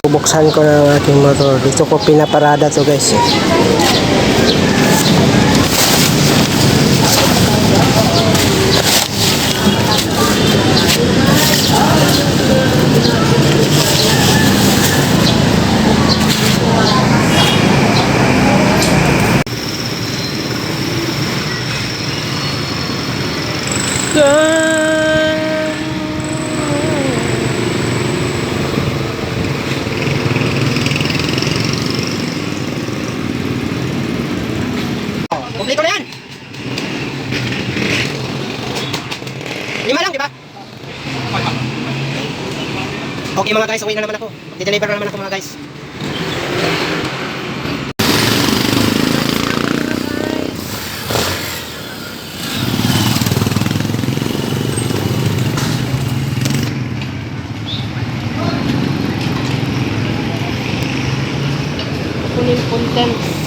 Bubuksan ko na ang aking motor. Dito ko pinaparada to guys. Kompleto na yan. 5 lang, di ba? Okay mga guys, uwi na naman ako. Di-deliver na naman ako mga guys. Kunin content.